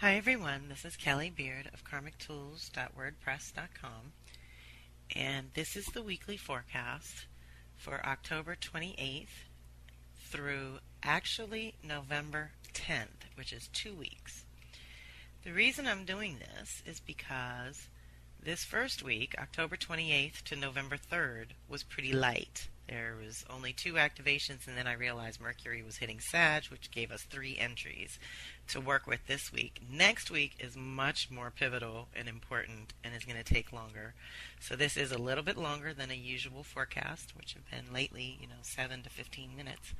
Hi everyone, this is Kelly Beard of karmictools.wordpress.com, and this is the weekly forecast for October 28th through actually November 10th, which is 2 weeks. The reason I'm doing this is because this first week, October 28th to November 3rd, was pretty light. There was only 2 activations, and then I realized Mercury was hitting Sag, which gave us 3 entries to work with this week. Next week is much more pivotal and important and is going to take longer. So this is a little bit longer than a usual forecast, which have been lately, 7 to 15 minutes.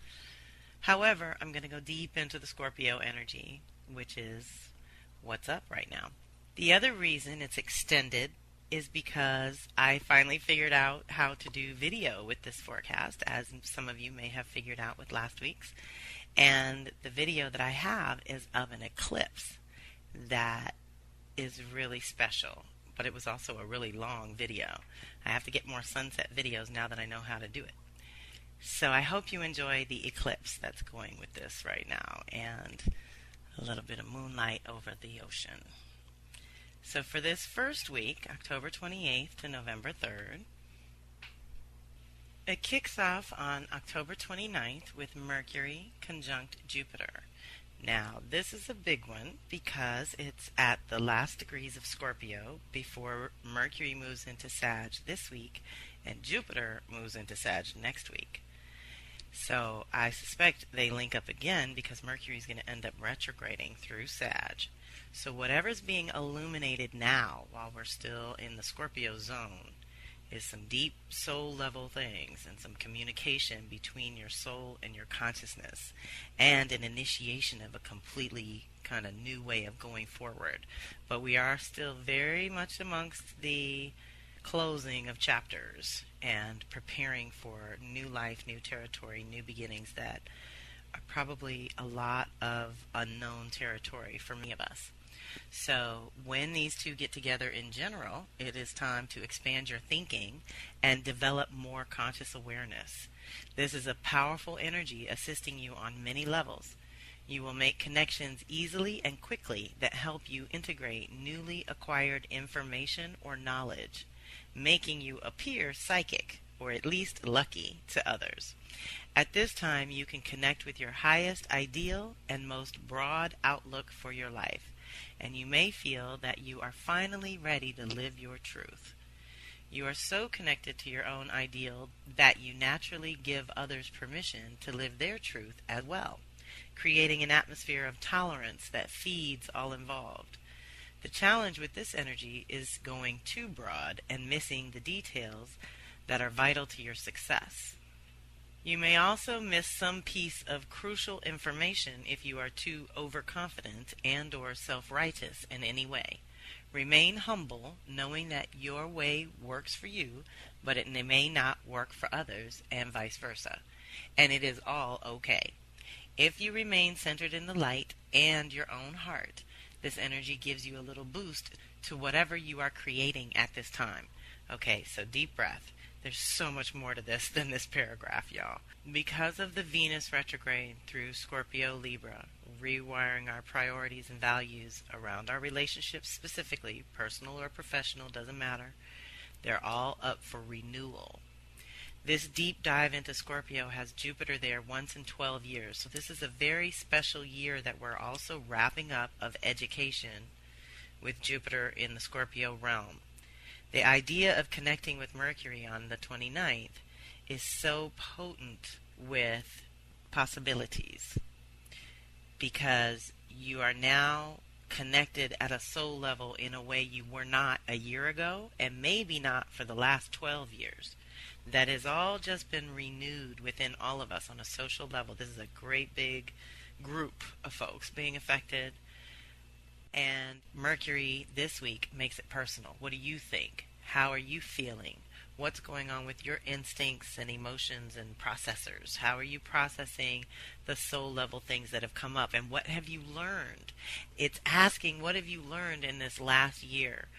However, I'm going to go deep into the Scorpio energy, which is what's up right now. The other reason it's extended is because I finally figured out how to do video with this forecast, as some of you may have figured out with last week's. And the video that I have is of an eclipse that is really special, but it was also a really long video. I have to get more sunset videos now that I know how to do it. So I hope you enjoy the eclipse that's going with this right now, and a little bit of moonlight over the ocean. So for this first week, October 28th to November 3rd, it kicks off on October 29th with Mercury conjunct Jupiter. Now, this is a big one because it's at the last degrees of Scorpio before Mercury moves into Sag this week and Jupiter moves into Sag next week. So I suspect they link up again because Mercury is going to end up retrograding through Sag. So whatever's being illuminated now while we're still in the Scorpio zone is some deep soul level things and some communication between your soul and your consciousness and an initiation of a completely kind of new way of going forward. But we are still very much amongst the closing of chapters and preparing for new life, new territory, new beginnings that are probably a lot of unknown territory for many of us. So when these two get together in general, it is time to expand your thinking and develop more conscious awareness. This is a powerful energy assisting you on many levels. You will make connections easily and quickly that help you integrate newly acquired information or knowledge, making you appear psychic or at least lucky to others. At this time, you can connect with your highest ideal and most broad outlook for your life, and you may feel that you are finally ready to live your truth. You are so connected to your own ideal that you naturally give others permission to live their truth as well, creating an atmosphere of tolerance that feeds all involved. The challenge with this energy is going too broad and missing the details that are vital to your success. You may also miss some piece of crucial information if you are too overconfident and or self-righteous in any way. Remain humble, knowing that your way works for you, but it may not work for others, and vice versa. And it is all okay. If you remain centered in the light and your own heart, this energy gives you a little boost to whatever you are creating at this time. Okay, so deep breath. There's so much more to this than this paragraph, y'all. Because of the Venus retrograde through Scorpio Libra, rewiring our priorities and values around our relationships specifically, personal or professional, doesn't matter. They're all up for renewal. This deep dive into Scorpio has Jupiter there once in 12 years. So this is a very special year that we're also wrapping up of education with Jupiter in the Scorpio realm. The idea of connecting with Mercury on the 29th is so potent with possibilities because you are now connected at a soul level in a way you were not a year ago and maybe not for the last 12 years. That has all just been renewed within all of us on a social level. This is a great big group of folks being affected. And Mercury this week makes it personal. What do you think? How are you feeling? What's going on with your instincts and emotions and processors? How are you processing the soul level things that have come up? And what have you learned? It's asking, what have you learned in this last year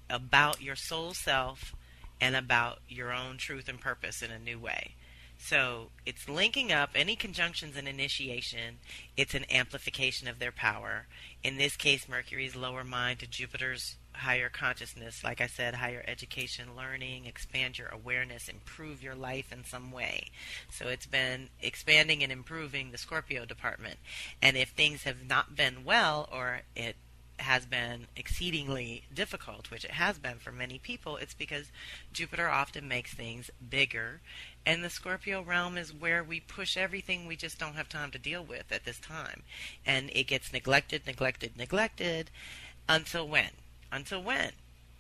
about your soul self and about your own truth and purpose in a new way? So it's linking up any conjunctions and initiation. It's an amplification of their power. In this case, Mercury's lower mind to Jupiter's higher consciousness. Like I said, higher education, learning, expand your awareness, improve your life in some way. So it's been expanding and improving the Scorpio department. And if things have not been well, or it has been exceedingly difficult, which it has been for many people, it's because Jupiter often makes things bigger, and the Scorpio realm is where we push everything we just don't have time to deal with at this time. And it gets neglected, neglected, neglected until when? Until when?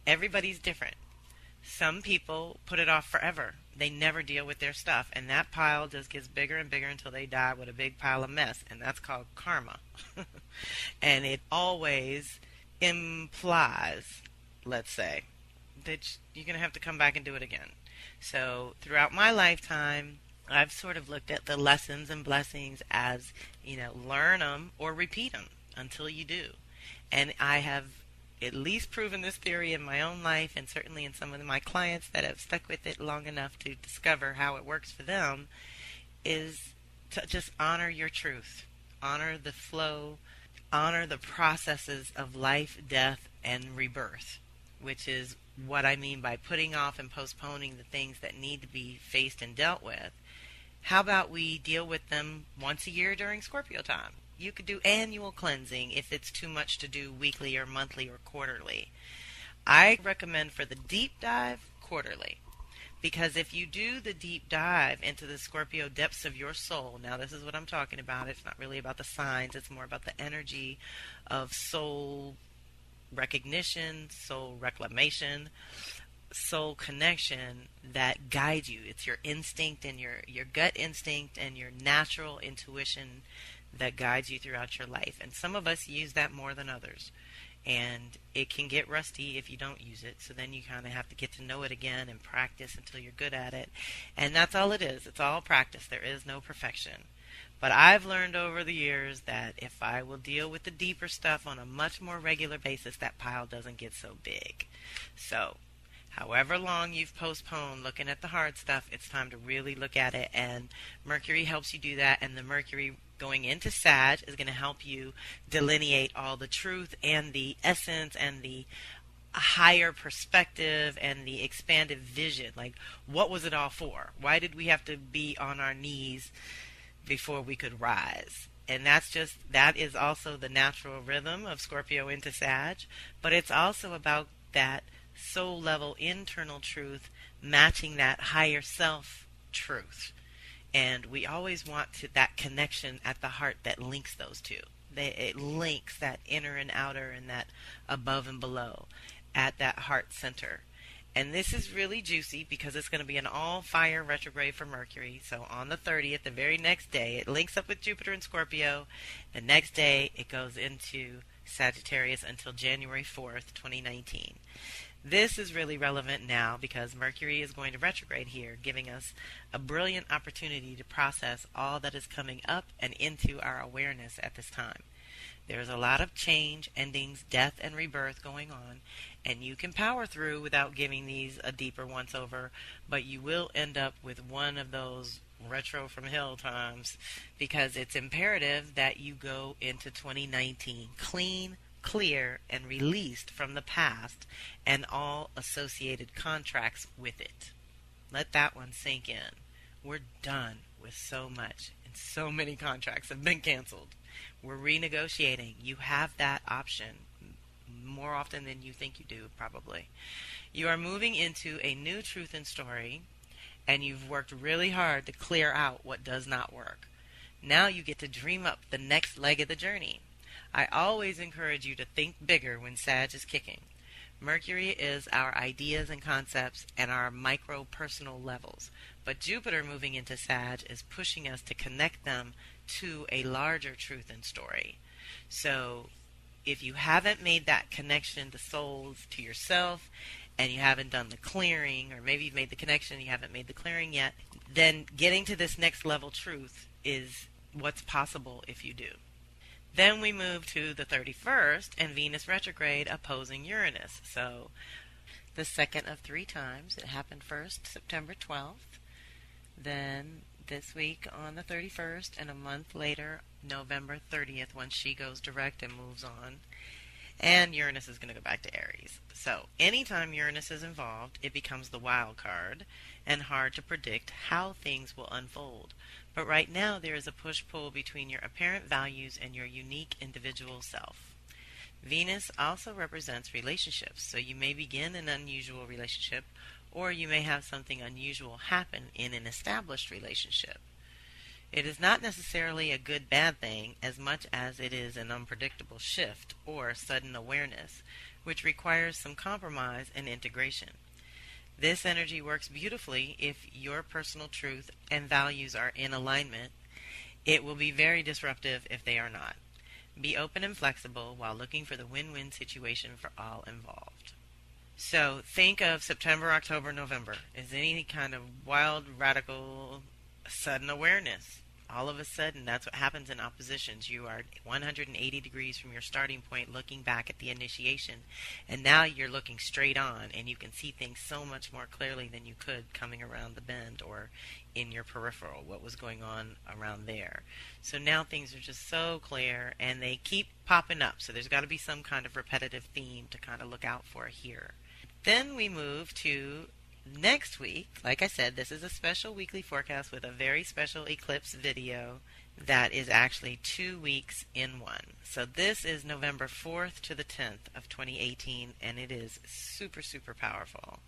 Everybody's different. Some people put it off forever. They never deal with their stuff, and that pile just gets bigger and bigger until they die with a big pile of mess, and that's called karma. And it always implies, let's say, that you're going to have to come back and do it again. So throughout my lifetime, I've sort of looked at the lessons and blessings as, learn them or repeat them until you do. And I have at least proven this theory in my own life, and certainly in some of my clients that have stuck with it long enough to discover how it works for them, is to just honor your truth, honor the flow, honor the processes of life, death, and rebirth, which is what I mean by putting off and postponing the things that need to be faced and dealt with. How about we deal with them once a year during Scorpio time? You could do annual cleansing if it's too much to do weekly or monthly or quarterly. I recommend for the deep dive, quarterly. Because if you do the deep dive into the Scorpio depths of your soul, now this is what I'm talking about. It's not really about the signs. It's more about the energy of soul recognition, soul reclamation, soul connection that guides you. It's your instinct and your gut instinct and your natural intuition that guides you throughout your life. And some of us use that more than others. And it can get rusty if you don't use it. So then you kind of have to get to know it again and practice until you're good at it. And that's all it is. It's all practice. There is no perfection. But I've learned over the years that if I will deal with the deeper stuff on a much more regular basis, that pile doesn't get so big. So however long you've postponed looking at the hard stuff, it's time to really look at it. And Mercury helps you do that. And the Mercury going into Sag is going to help you delineate all the truth and the essence and the higher perspective and the expanded vision. Like, what was it all for? Why did we have to be on our knees before we could rise? And that is also the natural rhythm of Scorpio into Sag. But it's also about that soul level internal truth matching that higher self truth. And we always want that connection at the heart that links those two. It links that inner and outer and that above and below at that heart center. And this is really juicy because it's going to be an all-fire retrograde for Mercury. So on the 30th, the very next day, it links up with Jupiter and Scorpio. The next day, it goes into Sagittarius until January 4th, 2019. This is really relevant now because Mercury is going to retrograde here, giving us a brilliant opportunity to process all that is coming up and into our awareness at this time. There's a lot of change, endings, death, and rebirth going on, and you can power through without giving these a deeper once-over, but you will end up with one of those retro from hell times because it's imperative that you go into 2019 clean, clear, and released from the past and all associated contracts with it. Let that one sink in. We're done with so much, and so many contracts have been canceled. We're renegotiating. You have that option more often than you think you do, probably. You are moving into a new truth and story, and you've worked really hard to clear out what does not work. Now you get to dream up the next leg of the journey. I always encourage you to think bigger when Sag is kicking. Mercury is our ideas and concepts and our micro-personal levels. But Jupiter moving into Sag is pushing us to connect them to a larger truth and story. So if you haven't made that connection to souls, to yourself, and you haven't done the clearing, or maybe you've made the connection and you haven't made the clearing yet, then getting to this next level truth is what's possible if you do. Then we move to the 31st and Venus retrograde opposing Uranus. So the second of three times. It happened first September 12th, then this week on the 31st, and a month later, November 30th, when she goes direct and moves on. And Uranus is going to go back to Aries. So anytime Uranus is involved, it becomes the wild card and hard to predict how things will unfold. But right now there is a push-pull between your apparent values and your unique individual self. Venus also represents relationships, so you may begin an unusual relationship, or you may have something unusual happen in an established relationship. It is not necessarily a good-bad thing as much as it is an unpredictable shift or sudden awareness, which requires some compromise and integration. This energy works beautifully if your personal truth and values are in alignment. It will be very disruptive if they are not. Be open and flexible while looking for the win-win situation for all involved. So think of September, October, November as any kind of wild, radical, sudden awareness. All of a sudden, that's what happens in oppositions. You are 180 degrees from your starting point looking back at the initiation, and now you're looking straight on, and you can see things so much more clearly than you could coming around the bend or in your peripheral, what was going on around there. So now things are just so clear, and they keep popping up, so there's got to be some kind of repetitive theme to kind of look out for here. Then we move to next week. Like I said, this is a special weekly forecast with a very special eclipse video that is actually 2 weeks in one. So this is November 4th to the 10th of 2018, and it is super, super powerful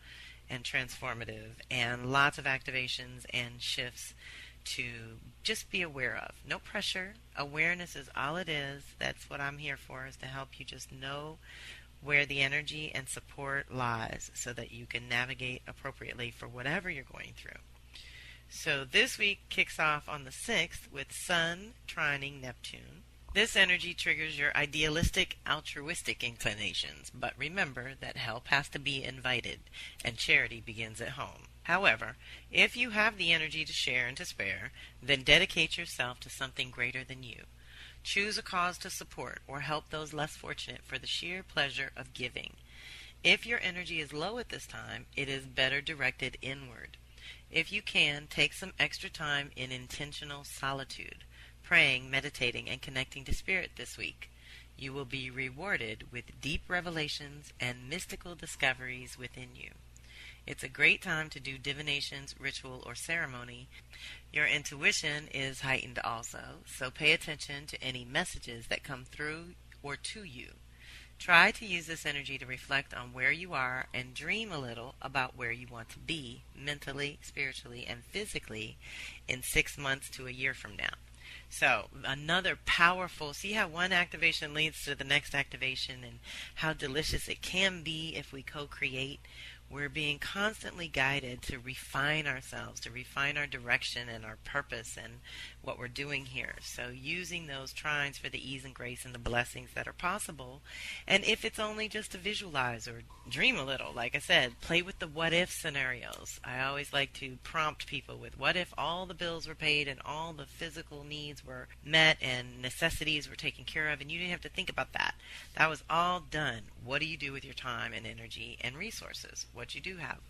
and transformative, and lots of activations and shifts to just be aware of. No pressure. Awareness is all it is. That's what I'm here for, is to help you just know where the energy and support lies so that you can navigate appropriately for whatever you're going through. So this week kicks off on the 6th with Sun trining Neptune. This energy triggers your idealistic, altruistic inclinations, but remember that help has to be invited, and charity begins at home. However, if you have the energy to share and to spare, then dedicate yourself to something greater than you. Choose a cause to support or help those less fortunate for the sheer pleasure of giving. If your energy is low at this time, it is better directed inward. If you can, take some extra time in intentional solitude, praying, meditating, and connecting to Spirit this week. You will be rewarded with deep revelations and mystical discoveries within you. It's a great time to do divinations, ritual, or ceremony. Your intuition is heightened also, so pay attention to any messages that come through or to you. Try to use this energy to reflect on where you are and dream a little about where you want to be mentally, spiritually, and physically in 6 months to a year from now. So another powerful, see how one activation leads to the next activation and how delicious it can be if we co-create. We're being constantly guided to refine ourselves, to refine our direction and our purpose and what we're doing here. So using those trines for the ease and grace and the blessings that are possible. And if it's only just to visualize or dream a little, like I said, play with the what-if scenarios. I always like to prompt people with what if all the bills were paid and all the physical needs were met and necessities were taken care of and you didn't have to think about that. That was all done. What do you do with your time and energy and resources? What you do have.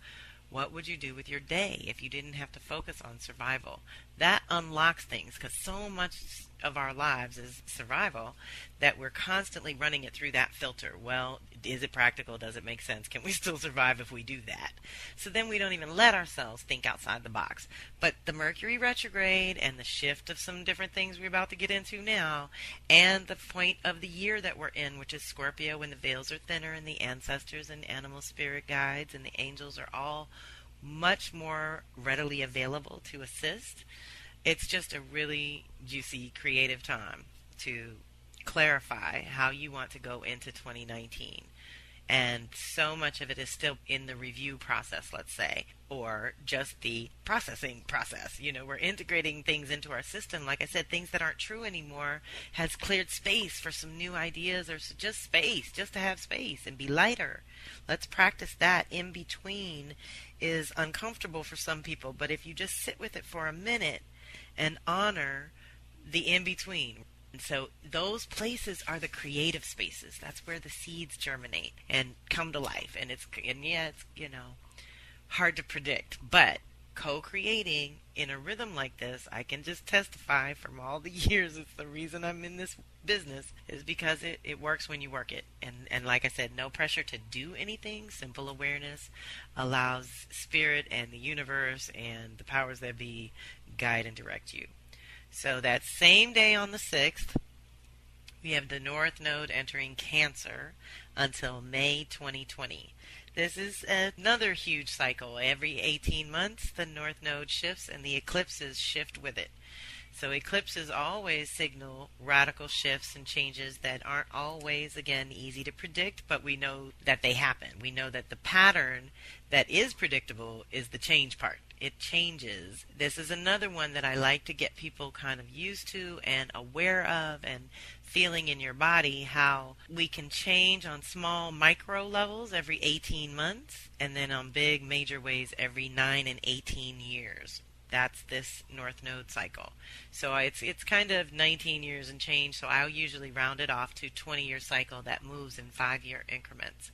What would you do with your day if you didn't have to focus on survival? That unlocks things because so much of our lives is survival that we're constantly running it through that filter. Well, is it practical? Does it make sense? Can we still survive if we do that? So then we don't even let ourselves think outside the box. But the Mercury retrograde and the shift of some different things we're about to get into now, and the point of the year that we're in, which is Scorpio, when the veils are thinner and the ancestors and animal spirit guides and the angels are all much more readily available to assist. It's just a really juicy, creative time to clarify how you want to go into 2019. And so much of it is still in the review process, let's say, or just the processing process. You know, we're integrating things into our system. Like I said, things that aren't true anymore has cleared space for some new ideas, or just space, just to have space and be lighter. Let's practice that. In between is uncomfortable for some people, but if you just sit with it for a minute and honor the in-between. And so those places are the creative spaces. That's where the seeds germinate and come to life. And it's hard to predict, but co-creating in a rhythm like this, I can just testify from all the years, it's the reason I'm in this business, is because it works when you work it. And like I said, no pressure to do anything. Simple awareness allows spirit and the universe and the powers that be guide and direct you. So that same day on the 6th, we have the North Node entering Cancer until May 2020. This is another huge cycle. Every 18 months, the North Node shifts and the eclipses shift with it. So eclipses always signal radical shifts and changes that aren't always, again, easy to predict, but we know that they happen. We know that the pattern that is predictable is the change part. It changes. This is another one that I like to get people kind of used to and aware of, and feeling in your body how we can change on small micro levels every 18 months and then on big major ways every 9 and 18 years. That's this North Node cycle. So it's kind of 19 years and change, so I'll usually round it off to 20-year cycle that moves in 5-year increments.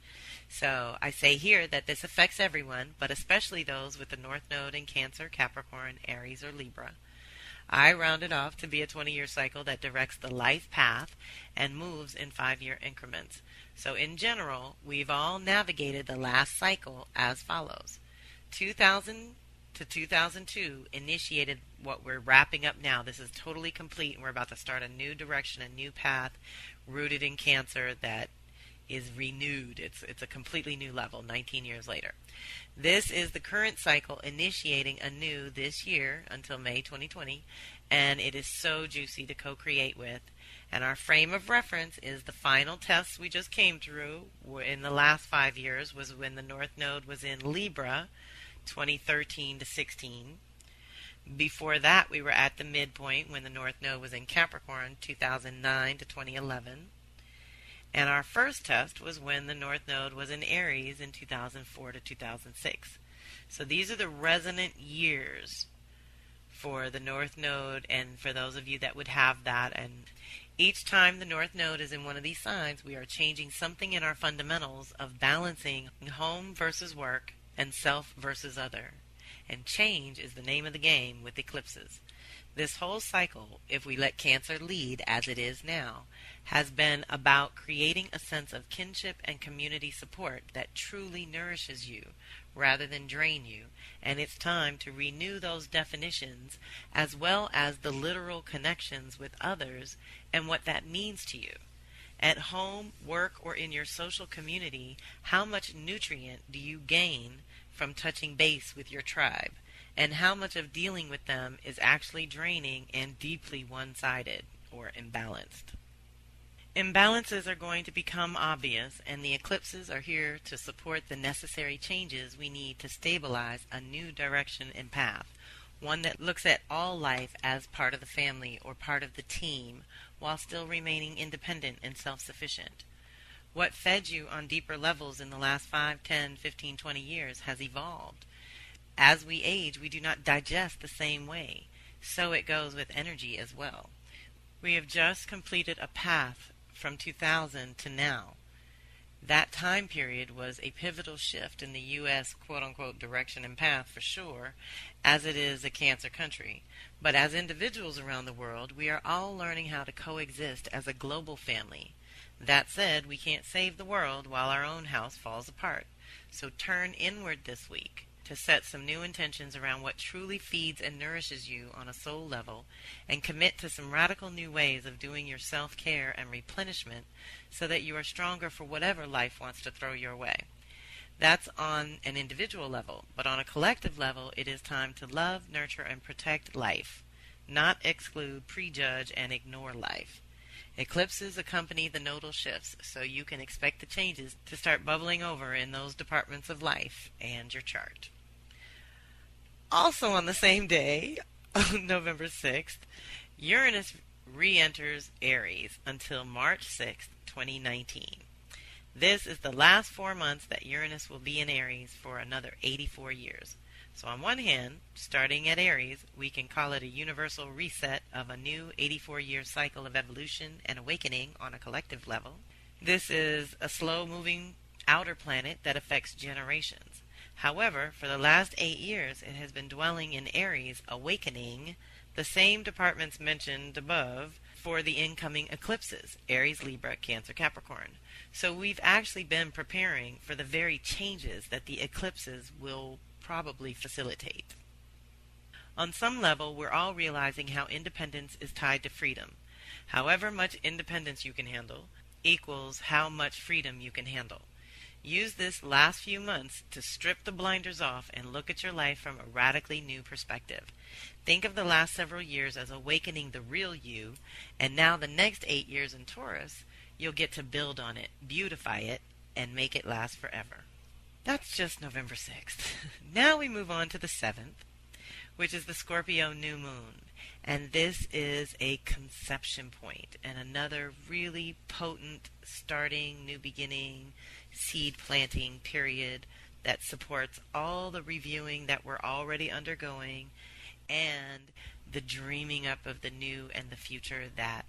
So I say here that this affects everyone, but especially those with the North Node in Cancer, Capricorn, Aries, or Libra. I round it off to be a 20-year cycle that directs the life path and moves in 5-year increments. So in general, we've all navigated the last cycle as follows. 2000 to 2002 initiated what we're wrapping up now. This is totally complete, and we're about to start a new direction, a new path rooted in Cancer that is renewed. It's a completely new level 19 years later. This is the current cycle initiating anew this year until May 2020, and it is so juicy to co-create with. And our frame of reference is the final tests we just came through in the last 5 years was when the North Node was in Libra, 2013 to 16. Before that, we were at the midpoint when the North Node was in Capricorn, 2009 to 2011. And our first test was when the North Node was in Aries in 2004 to 2006. So these are the resonant years for the North Node, and for those of you that would have that. And each time the North Node is in one of these signs, we are changing something in our fundamentals of balancing home versus work and self versus other. And change is the name of the game with eclipses. This whole cycle, if we let Cancer lead as it is now, has been about creating a sense of kinship and community support that truly nourishes you rather than drain you. And it's time to renew those definitions as well as the literal connections with others and what that means to you. At home, work, or in your social community, how much nutrient do you gain from touching base with your tribe? And how much of dealing with them is actually draining and deeply one-sided or imbalanced? Imbalances are going to become obvious, and the eclipses are here to support the necessary changes we need to stabilize a new direction and path, one that looks at all life as part of the family or part of the team, while still remaining independent and self-sufficient. What fed you on deeper levels in the last 5, 10, 15, 20 years has evolved. As we age, we do not digest the same way. So it goes with energy as well. We have just completed a path from 2000 to now. That time period was a pivotal shift in the U.S. quote-unquote direction and path for sure, as it is a Cancer country. But as individuals around the world, we are all learning how to coexist as a global family. That said, we can't save the world while our own house falls apart. So turn inward this week to set some new intentions around what truly feeds and nourishes you on a soul level, and commit to some radical new ways of doing your self-care and replenishment so that you are stronger for whatever life wants to throw your way. That's on an individual level, but on a collective level, it is time to love, nurture, and protect life, not exclude, prejudge, and ignore life. Eclipses accompany the nodal shifts, so you can expect the changes to start bubbling over in those departments of life and your chart. Also on the same day, November 6th, Uranus re-enters Aries until March 6th, 2019. This is the last 4 months that Uranus will be in Aries for another 84 years. So on one hand, starting at Aries, we can call it a universal reset of a new 84-year cycle of evolution and awakening on a collective level. This is a slow-moving outer planet that affects generations. However, for the last 8 years, it has been dwelling in Aries, awakening the same departments mentioned above for the incoming eclipses, Aries, Libra, Cancer, Capricorn. So we've actually been preparing for the very changes that the eclipses will probably facilitate. On some level, we're all realizing how independence is tied to freedom. However much independence you can handle equals how much freedom you can handle. Use this last few months to strip the blinders off and look at your life from a radically new perspective. Think of the last several years as awakening the real you, and now the next 8 years in Taurus, you'll get to build on it, beautify it, and make it last forever. That's just November 6th. Now we move on to the 7th, which is the Scorpio new moon. And this is a conception point and another really potent starting, new beginning, seed planting period that supports all the reviewing that we're already undergoing and the dreaming up of the new and the future that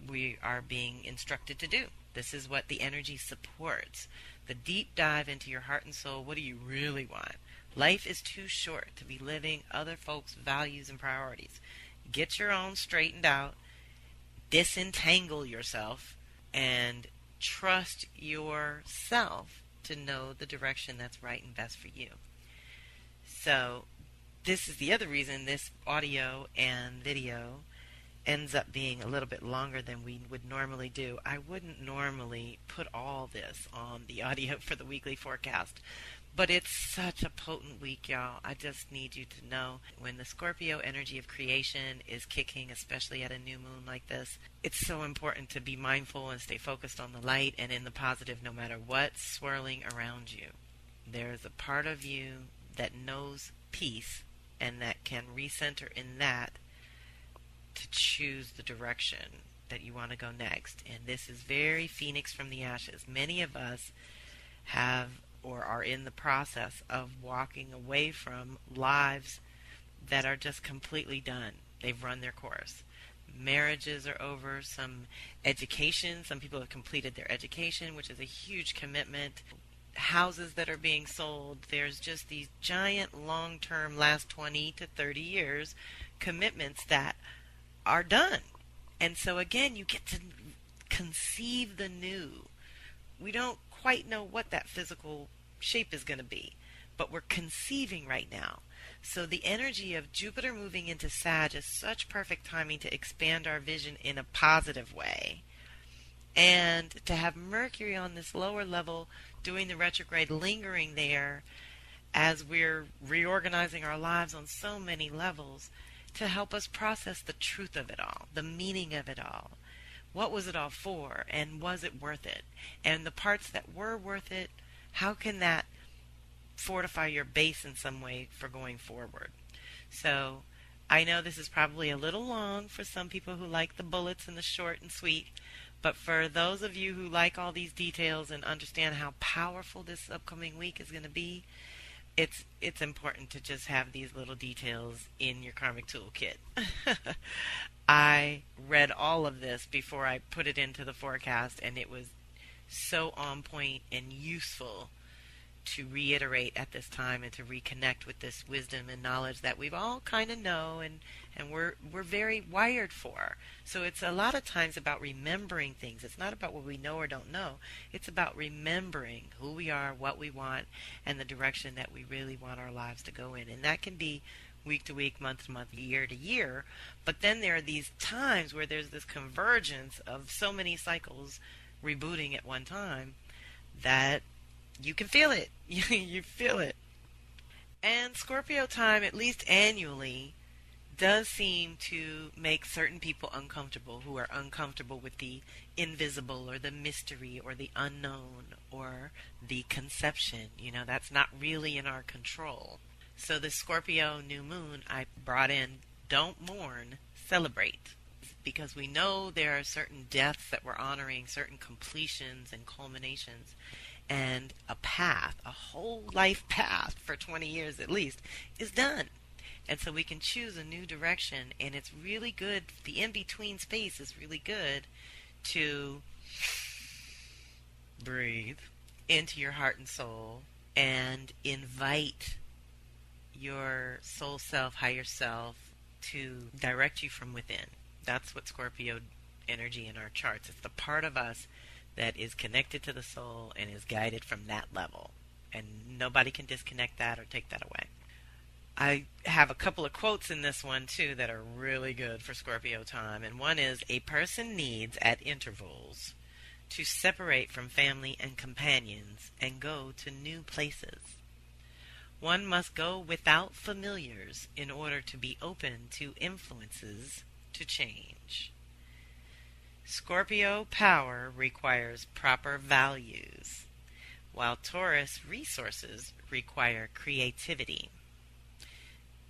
we are being instructed to do. This is what the energy supports. The deep dive into your heart and soul. What do you really want? Life is too short to be living other folks' values and priorities. Get your own straightened out, disentangle yourself, and trust yourself to know the direction that's right and best for you. So this is the other reason this audio and video ends up being a little bit longer than we would normally do. I wouldn't normally put all this on the audio for the weekly forecast, but it's such a potent week, y'all. I just need you to know when the Scorpio energy of creation is kicking, especially at a new moon like this, it's so important to be mindful and stay focused on the light and in the positive no matter what's swirling around you. There's a part of you that knows peace and that can recenter in that to choose the direction that you want to go next. And this is very phoenix from the ashes. Many of us have or are in the process of walking away from lives that are just completely done. They've run their course. Marriages are over, some education, some people have completed their education, which is a huge commitment. Houses that are being sold, there's just these giant long-term last 20 to 30 years commitments that are done. And so again, you get to conceive the new. We don't quite know what that physical shape is going to be, but we're conceiving right now. So the energy of Jupiter moving into Sag is such perfect timing to expand our vision in a positive way. And to have Mercury on this lower level doing the retrograde, lingering there as we're reorganizing our lives on so many levels to help us process the truth of it all, the meaning of it all. What was it all for, and was it worth it? And the parts that were worth it, how can that fortify your base in some way for going forward? So I know this is probably a little long for some people who like the bullets and the short and sweet, but for those of you who like all these details and understand how powerful this upcoming week is going to be, it's important to just have these little details in your karmic toolkit. I read all of this before I put it into the forecast, and it was so on point and useful to reiterate at this time and to reconnect with this wisdom and knowledge that we've all kind of know and we're very wired for. So it's a lot of times about remembering things. It's not about what we know or don't know. It's about remembering who we are, what we want, and the direction that we really want our lives to go in. And that can be week to week, month to month, year to year. But then there are these times where there's this convergence of so many cycles rebooting at one time that you can feel it. You feel it. And Scorpio time, at least annually, does seem to make certain people uncomfortable who are uncomfortable with the invisible or the mystery or the unknown or the conception. You know, that's not really in our control. So the Scorpio new moon, I brought in don't mourn, celebrate. Because we know there are certain deaths that we're honoring, certain completions and culminations. And a path, a whole life path for 20 years at least, is done. And so we can choose a new direction, and it's really good, the in-between space is really good to breathe into your heart and soul and invite your soul self, higher self, to direct you from within. That's what Scorpio energy in our charts. It's the part of us that is connected to the soul and is guided from that level. And nobody can disconnect that or take that away. I have a couple of quotes in this one too that are really good for Scorpio time. And one is, a person needs at intervals to separate from family and companions and go to new places. One must go without familiars in order to be open to influences to change. Scorpio power requires proper values, while Taurus resources require creativity.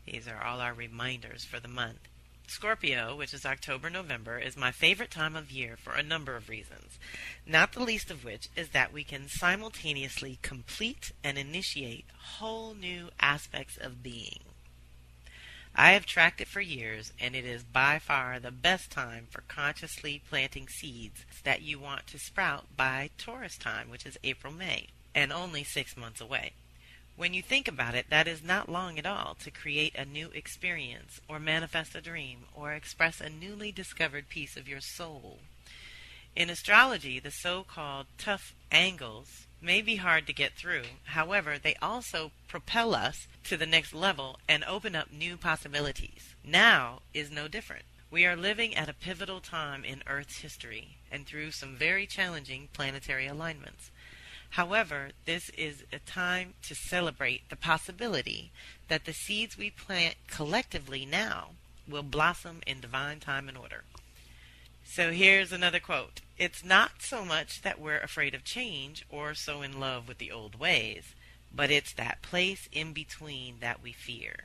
These are all our reminders for the month. Scorpio, which is October-November, is my favorite time of year for a number of reasons, not the least of which is that we can simultaneously complete and initiate whole new aspects of being. I have tracked it for years, and it is by far the best time for consciously planting seeds that you want to sprout by Taurus time, which is April-May, and only 6 months away. When you think about it, that is not long at all to create a new experience, or manifest a dream, or express a newly discovered piece of your soul. In astrology, the so-called tough angles may be hard to get through. However, they also propel us to the next level and open up new possibilities. Now is no different. We are living at a pivotal time in Earth's history, and through some very challenging planetary alignments. However, this is a time to celebrate the possibility that the seeds we plant collectively now will blossom in divine time and order. So here's another quote. It's not so much that we're afraid of change or so in love with the old ways, but it's that place in between that we fear.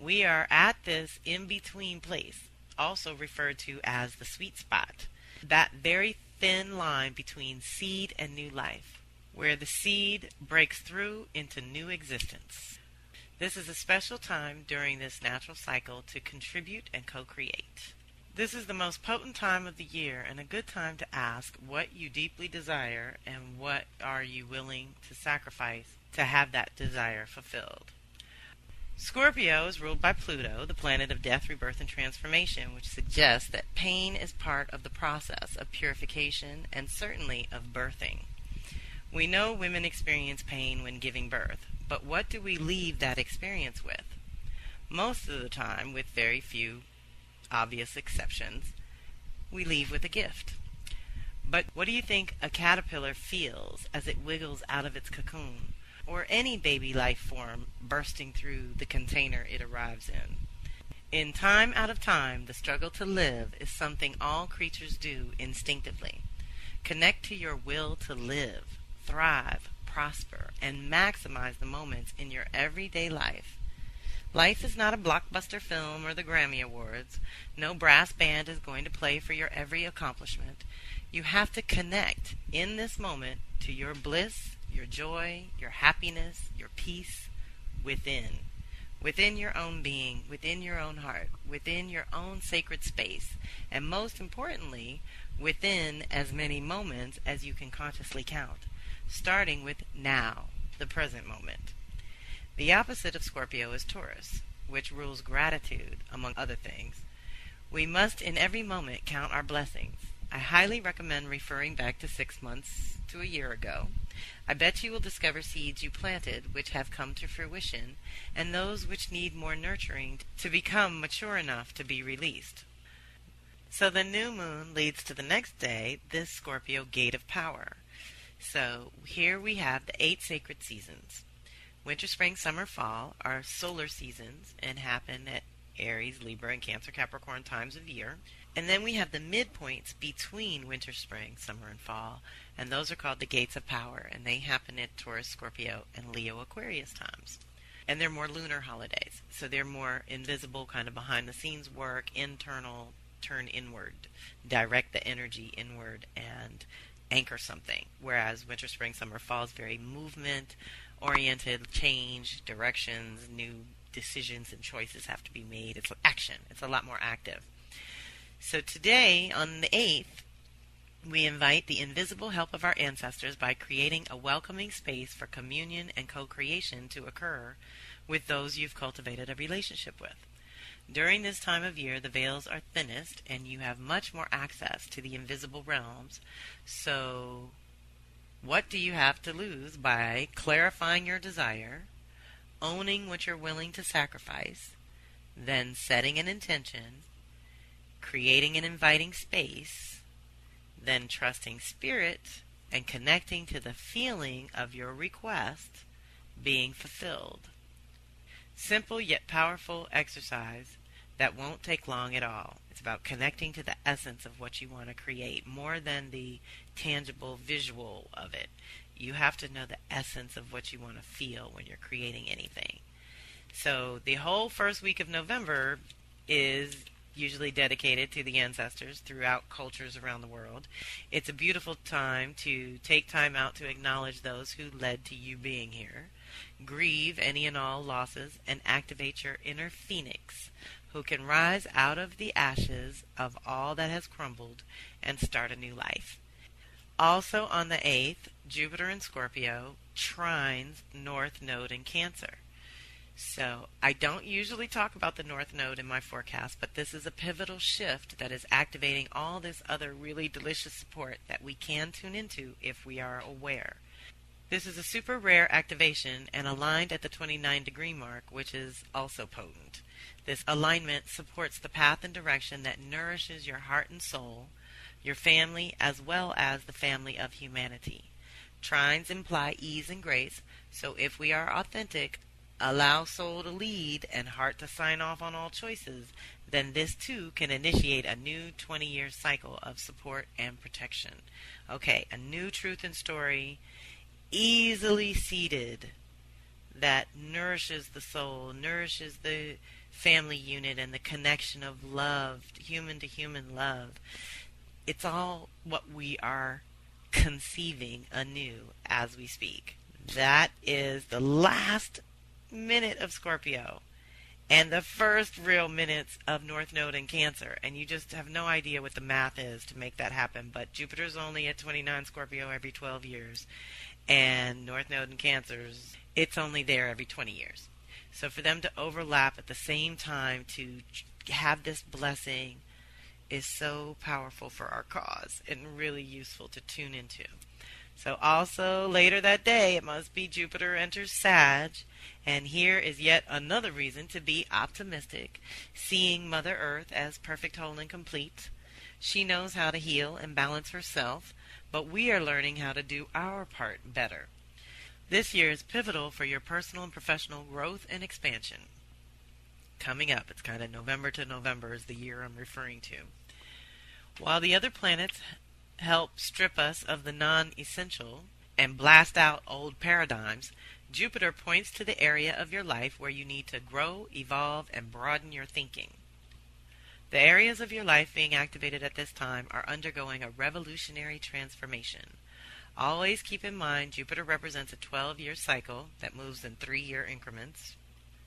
We are at this in-between place, also referred to as the sweet spot, that very thin line between seed and new life, where the seed breaks through into new existence. This is a special time during this natural cycle to contribute and co-create. This is the most potent time of the year and a good time to ask what you deeply desire and what are you willing to sacrifice to have that desire fulfilled. Scorpio is ruled by Pluto, the planet of death, rebirth, and transformation, which suggests that pain is part of the process of purification and certainly of birthing. We know women experience pain when giving birth, but what do we leave that experience with? Most of the time, with very few obvious exceptions, we leave with a gift. But what do you think a caterpillar feels as it wiggles out of its cocoon, or any baby life form bursting through the container it arrives in? In time out of time, the struggle to live is something all creatures do instinctively. Connect to your will to live, thrive, prosper, and maximize the moments in your everyday life. Life is not a blockbuster film or the Grammy Awards. No brass band is going to play for your every accomplishment. You have to connect in this moment to your bliss, your joy, your happiness, your peace within. Within your own being, within your own heart, within your own sacred space, and most importantly, within as many moments as you can consciously count, starting with now, the present moment. The opposite of Scorpio is Taurus, which rules gratitude, among other things. We must in every moment count our blessings. I highly recommend referring back to 6 months to a year ago. I bet you will discover seeds you planted which have come to fruition, and those which need more nurturing to become mature enough to be released. So the new moon leads to the next day, this Scorpio gate of power. So here we have the 8 sacred seasons. Winter, spring, summer, fall are solar seasons and happen at Aries, Libra, and Cancer, Capricorn times of year. And then we have the midpoints between winter, spring, summer, and fall, and those are called the gates of power, and they happen at Taurus, Scorpio, and Leo, Aquarius times. And they're more lunar holidays, so they're more invisible, kind of behind-the-scenes work, internal, turn inward, direct the energy inward, and anchor something. Whereas winter, spring, summer, fall is very movement-oriented, change, directions, new decisions and choices have to be made. It's action. It's a lot more active. So today, on the 8th, We invite the invisible help of our ancestors by creating a welcoming space for communion and co-creation to occur with those you've cultivated a relationship with. During this time of year, the veils are thinnest and you have much more access to the invisible realms. So, what do you have to lose by clarifying your desire, owning what you're willing to sacrifice, then setting an intention, creating an inviting space, then trusting spirit and connecting to the feeling of your request being fulfilled? Simple yet powerful exercise that won't take long at all. It's about connecting to the essence of what you want to create more than the tangible visual of it. You have to know the essence of what you want to feel when you're creating anything. So the whole first week of November is usually dedicated to the ancestors throughout cultures around the world. It's a beautiful time to take time out to acknowledge those who led to you being here, grieve any and all losses, and activate your inner phoenix who can rise out of the ashes of all that has crumbled and start a new life. Also on the 8th, Jupiter in Scorpio trines North Node in Cancer. So I don't usually talk about the North Node in my forecast, but this is a pivotal shift that is activating all this other really delicious support that we can tune into if we are aware. This is a super rare activation and aligned at the 29-degree mark, which is also potent. This alignment supports the path and direction that nourishes your heart and soul, your family, as well as the family of humanity. Trines imply ease and grace, so if we are authentic, allow soul to lead and heart to sign off on all choices, then this too can initiate a new 20-year cycle of support and protection. Okay, a new truth and story, easily seated, that nourishes the soul, nourishes the family unit and the connection of love, human to human love. It's all what we are conceiving anew as we speak. That is the last minute of Scorpio and the first real minutes of North Node in Cancer, and you just have no idea what the math is to make that happen. But Jupiter's only at 29 Scorpio every 12 years, and North Node in Cancer's, it's only there every 20 years. So for them to overlap at the same time to have this blessing is so powerful for our cause and really useful to tune into. So also later that day, it must be Jupiter enters Sag, and here is yet another reason to be optimistic, seeing Mother Earth as perfect, whole, and complete. She knows how to heal and balance herself, but we are learning how to do our part better. This year is pivotal for your personal and professional growth and expansion. Coming up, it's kind of November to November is the year I'm referring to. While the other planets help strip us of the non-essential and blast out old paradigms, Jupiter points to the area of your life where you need to grow, evolve, and broaden your thinking. The areas of your life being activated at this time are undergoing a revolutionary transformation. Always keep in mind Jupiter represents a 12-year cycle that moves in 3-year increments.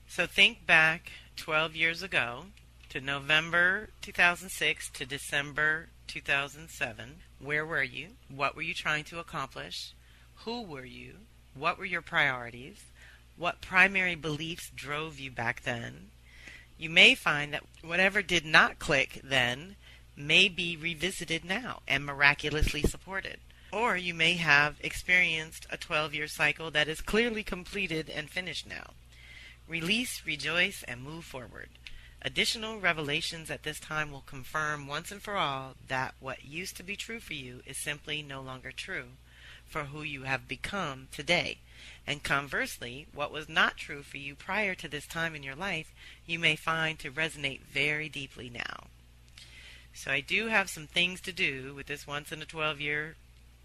So think back 12 years ago to November 2006 to December 2007. Where were you? What were you trying to accomplish? Who were you? What were your priorities? What primary beliefs drove you back then? You may find that whatever did not click then may be revisited now and miraculously supported. Or you may have experienced a 12-year cycle that is clearly completed and finished now. Release, rejoice, and move forward. Additional revelations at this time will confirm once and for all that what used to be true for you is simply no longer true for who you have become today. And conversely, what was not true for you prior to this time in your life, you may find to resonate very deeply now. So I do have some things to do with this once in a 12-year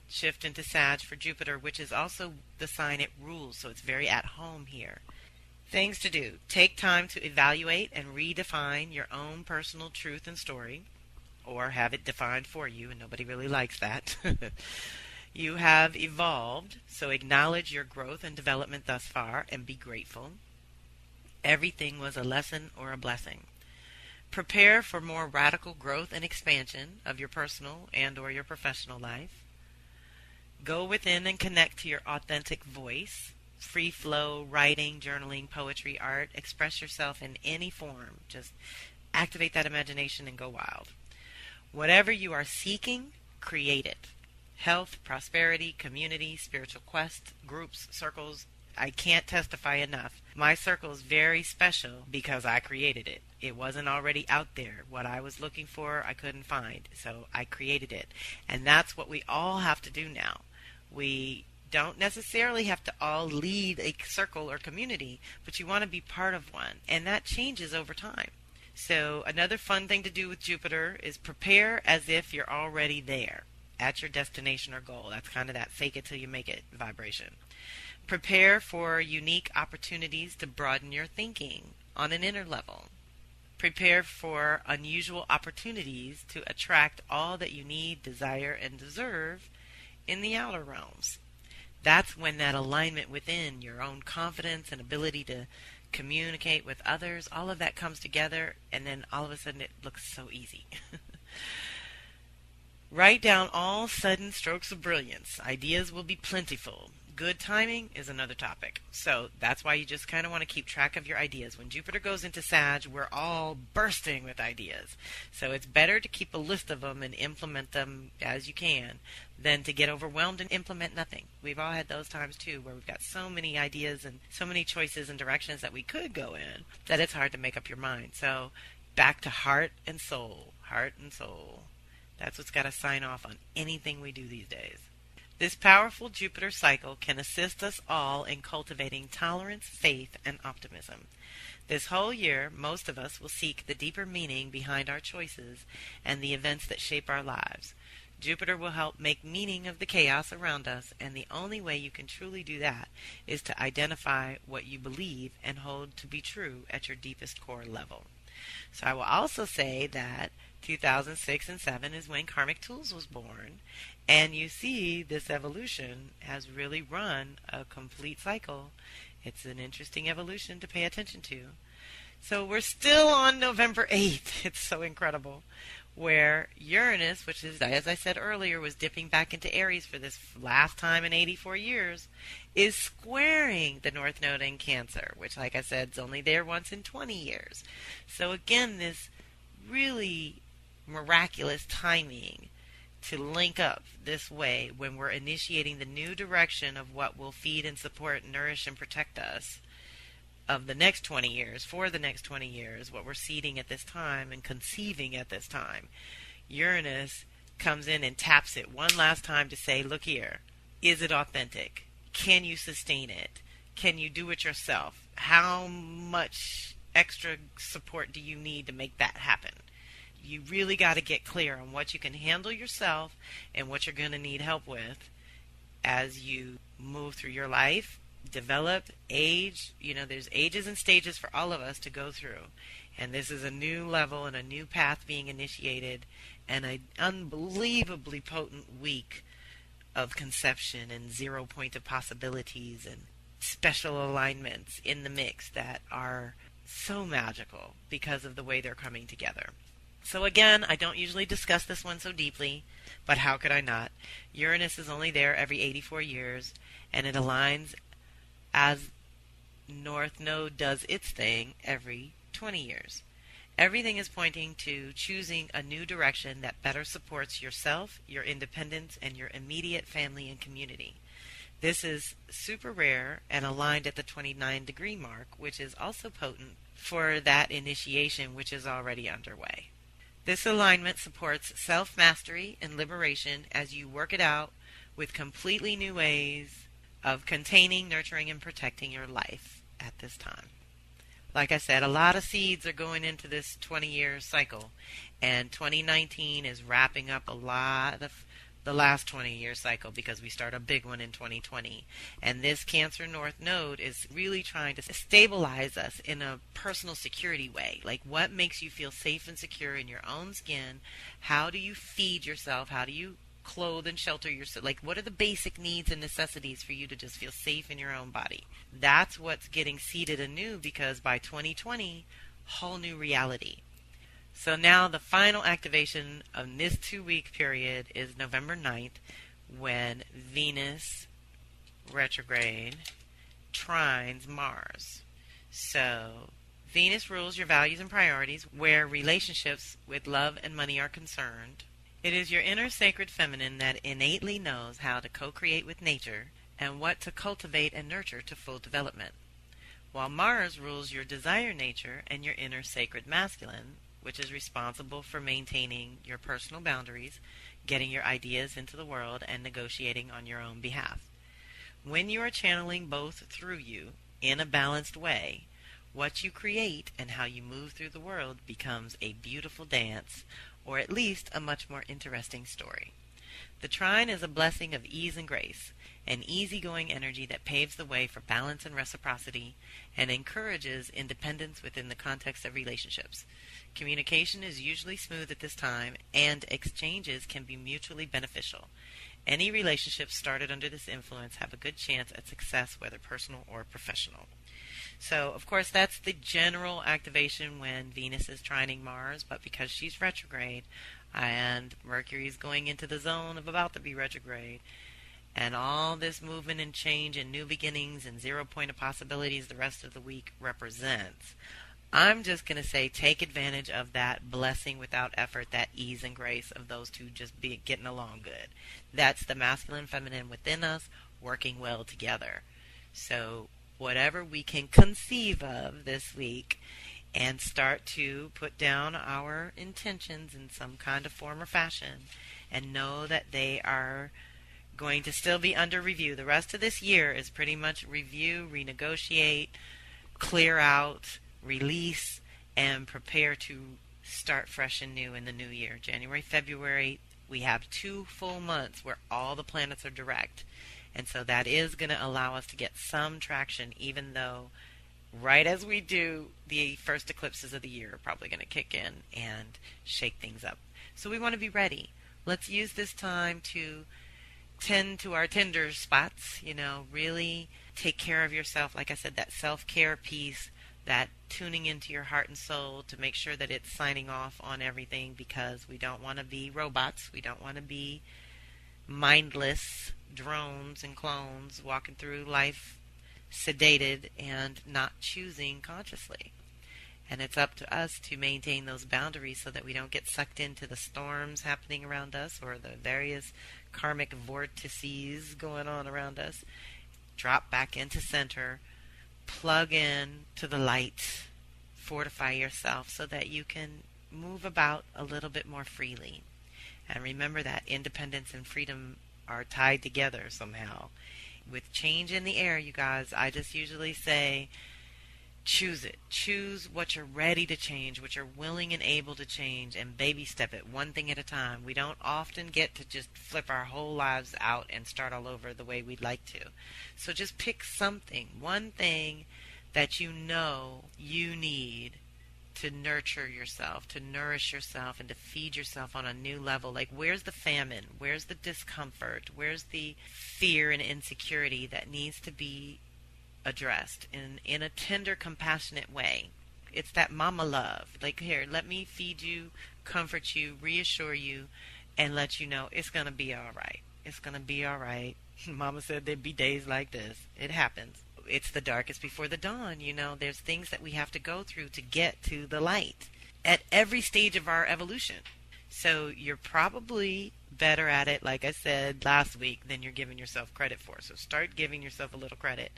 shift into Sag for Jupiter, which is also the sign it rules, so it's very at home here. Things to do. Take time to evaluate and redefine your own personal truth and story, or have it defined for you, and nobody really likes that. You have evolved, so acknowledge your growth and development thus far and be grateful. Everything was a lesson or a blessing. Prepare for more radical growth and expansion of your personal and or your professional life. Go within and connect to your authentic voice. Free flow, writing, journaling, poetry, art. Express yourself in any form. Just activate that imagination and go wild. Whatever you are seeking, create it. Health, prosperity, community, spiritual quest, groups, circles. I can't testify enough. My circle is very special because I created it. It wasn't already out there. What I was looking for, I couldn't find. So I created it. And that's what we all have to do now. We don't necessarily have to all lead a circle or community, but you want to be part of one. And that changes over time. So another fun thing to do with Jupiter is prepare as if you're already there at your destination or goal. That's kind of that fake it till you make it vibration. Prepare for unique opportunities to broaden your thinking on an inner level. Prepare for unusual opportunities to attract all that you need, desire, and deserve in the outer realms. That's when that alignment within your own confidence and ability to communicate with others, all of that comes together, and then all of a sudden it looks so easy. Write down all sudden strokes of brilliance. Ideas will be plentiful. Good timing is another topic. So that's why you just kind of want to keep track of your ideas. When Jupiter goes into Sag, we're all bursting with ideas. So it's better to keep a list of them and implement them as you can than to get overwhelmed and implement nothing. We've all had those times too where we've got so many ideas and so many choices and directions that we could go in that it's hard to make up your mind. So back to heart and soul. Heart and soul. That's what's got to sign off on anything we do these days. This powerful Jupiter cycle can assist us all in cultivating tolerance, faith, and optimism. This whole year, most of us will seek the deeper meaning behind our choices and the events that shape our lives. Jupiter will help make meaning of the chaos around us, and the only way you can truly do that is to identify what you believe and hold to be true at your deepest core level. So I will also say that 2006 and 7 is when Karmic Tools was born, and you see this evolution has really run a complete cycle. It's an interesting evolution to pay attention to. So we're still on November 8th. It's so incredible. Where Uranus, which is, as I said earlier, was dipping back into Aries for this last time in 84 years, is squaring the North Node in Cancer, which, like I said, is only there once in 20 years. So again, this really miraculous timing to link up this way when we're initiating the new direction of what will feed and support, nourish, and protect us of the next 20 years, for the next 20 years, what we're seeding at this time and conceiving at this time. Uranus comes in and taps it one last time to say, look here, is it authentic? Can you sustain it? Can you do it yourself? How much extra support do you need to make that happen? You really got to get clear on what you can handle yourself and what you're going to need help with as you move through your life, develop, age. There's ages and stages for all of us to go through. And this is a new level and a new path being initiated and an unbelievably potent week of conception and 0 point of possibilities and special alignments in the mix that are so magical because of the way they're coming together. So again, I don't usually discuss this one so deeply, but how could I not? Uranus is only there every 84 years, and it aligns as North Node does its thing every 20 years. Everything is pointing to choosing a new direction that better supports yourself, your independence, and your immediate family and community. This is super rare and aligned at the 29-degree mark, which is also potent for that initiation which is already underway. This alignment supports self-mastery and liberation as you work it out with completely new ways of containing, nurturing, and protecting your life at this time. Like I said, a lot of seeds are going into this 20-year cycle, and 2019 is wrapping up a lot of the last 20-year cycle because we start a big one in 2020. And this Cancer North Node is really trying to stabilize us in a personal security way. Like, what makes you feel safe and secure in your own skin? How do you feed yourself? How do you clothe and shelter yourself? Like, what are the basic needs and necessities for you to just feel safe in your own body? That's what's getting seeded anew because by 2020, whole new reality. So now the final activation of this 2-week period is November 9th, when Venus retrograde trines Mars. So Venus rules your values and priorities, where relationships with love and money are concerned. It is your inner sacred feminine that innately knows how to co-create with nature and what to cultivate and nurture to full development, while Mars rules your desire nature and your inner sacred masculine, which is responsible for maintaining your personal boundaries, getting your ideas into the world, and negotiating on your own behalf. When you are channeling both through you in a balanced way, what you create and how you move through the world becomes a beautiful dance, or at least a much more interesting story. The trine is a blessing of ease and grace, an easygoing energy that paves the way for balance and reciprocity and encourages independence within the context of relationships. Communication is usually smooth at this time, and exchanges can be mutually beneficial. Any relationships started under this influence have a good chance at success, whether personal or professional. So, of course, that's the general activation when Venus is trining Mars, but because she's retrograde and Mercury is going into the zone of about to be retrograde, and all this movement and change and new beginnings and 0 point of possibilities the rest of the week represents, I'm just going to say take advantage of that blessing without effort, that ease and grace of those two just getting along good. That's the masculine feminine within us working well together. So whatever we can conceive of this week and start to put down our intentions in some kind of form or fashion and know that they are going to still be under review. The rest of this year is pretty much review, renegotiate, clear out, release, and prepare to start fresh and new in the new year. January, February, we have 2 full months where all the planets are direct. And so that is going to allow us to get some traction, even though right as we do, the first eclipses of the year are probably going to kick in and shake things up. So we want to be ready. Let's use this time to tend to our tender spots, really take care of yourself. Like I said, that self-care piece, that tuning into your heart and soul to make sure that it's signing off on everything, because we don't want to be robots. We don't want to be mindless drones and clones walking through life sedated and not choosing consciously. And it's up to us to maintain those boundaries so that we don't get sucked into the storms happening around us or the various karmic vortices going on around us. Drop back into center, plug in to the light, fortify yourself so that you can move about a little bit more freely. And remember that independence and freedom are tied together somehow. With change in the air, you guys, I just usually say, choose it. Choose what you're ready to change, what you're willing and able to change, and baby step it one thing at a time. We don't often get to just flip our whole lives out and start all over the way we'd like to. So just pick something, one thing that you know you need to nurture yourself, to nourish yourself, and to feed yourself on a new level. Like, where's the famine? Where's the discomfort? Where's the fear and insecurity that needs to be addressed in a tender, compassionate way? It's that mama love. Like, here, let me feed you, comfort you, reassure you, and let you know it's going to be all right. It's going to be all right. Mama said there'd be days like this. It happens. It's the darkest before the dawn. There's things that we have to go through to get to the light at every stage of our evolution. So you're probably better at it, like I said last week, than you're giving yourself credit for. So start giving yourself a little credit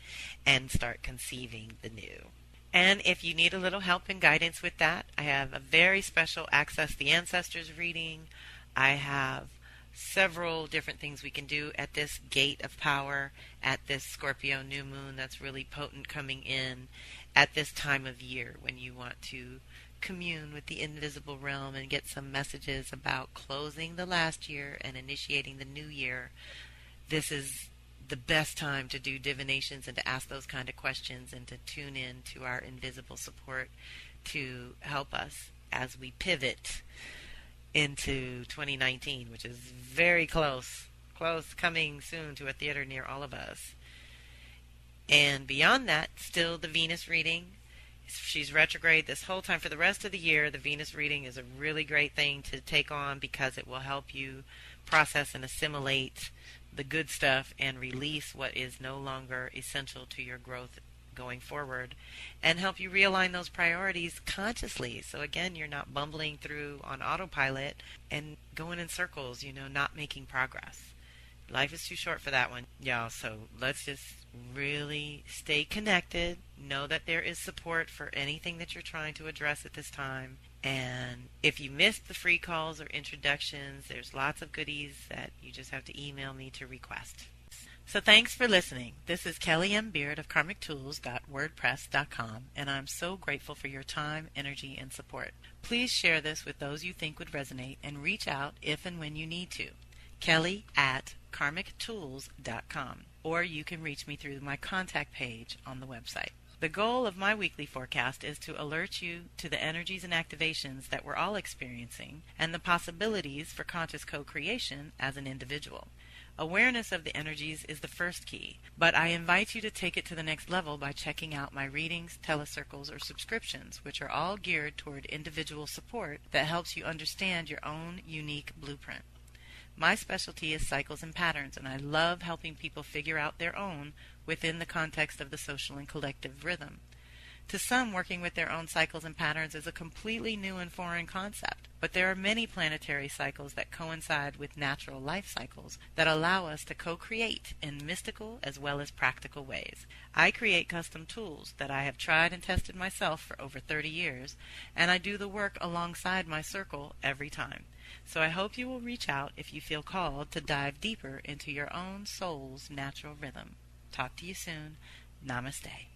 and start conceiving the new. And if you need a little help and guidance with that, I have a very special Access the Ancestors reading. I have several different things we can do at this gate of power, at this Scorpio new moon that's really potent coming in at this time of year when you want to commune with the invisible realm and get some messages about closing the last year and initiating the new year. This is the best time to do divinations and to ask those kind of questions and to tune in to our invisible support to help us as we pivot into 2019, which is very close, coming soon to a theater near all of us. And beyond that, still the Venus reading She's retrograde this whole time. For the rest of the year, the Venus reading is a really great thing to take on because it will help you process and assimilate the good stuff and release what is no longer essential to your growth going forward, and help you realign those priorities consciously. So again, you're not bumbling through on autopilot and going in circles, not making progress. Life is too short for that one, y'all. So let's just really stay connected. Know that there is support for anything that you're trying to address at this time. And if you missed the free calls or introductions, there's lots of goodies that you just have to email me to request. So thanks for listening. This is Kelly M. Beard of karmictools.wordpress.com, and I'm so grateful for your time, energy, and support. Please share this with those you think would resonate and reach out if and when you need to. Kelly at karmictools.com, or you can reach me through my contact page on the website. The goal of my weekly forecast is to alert you to the energies and activations that we're all experiencing and the possibilities for conscious co-creation as an individual. Awareness of the energies is the first key, but I invite you to take it to the next level by checking out my readings, telecircles, or subscriptions, which are all geared toward individual support that helps you understand your own unique blueprint. My specialty is cycles and patterns, and I love helping people figure out their own within the context of the social and collective rhythm. To some, working with their own cycles and patterns is a completely new and foreign concept, but there are many planetary cycles that coincide with natural life cycles that allow us to co-create in mystical as well as practical ways. I create custom tools that I have tried and tested myself for over 30 years, and I do the work alongside my circle every time. So I hope you will reach out if you feel called to dive deeper into your own soul's natural rhythm. Talk to you soon. Namaste.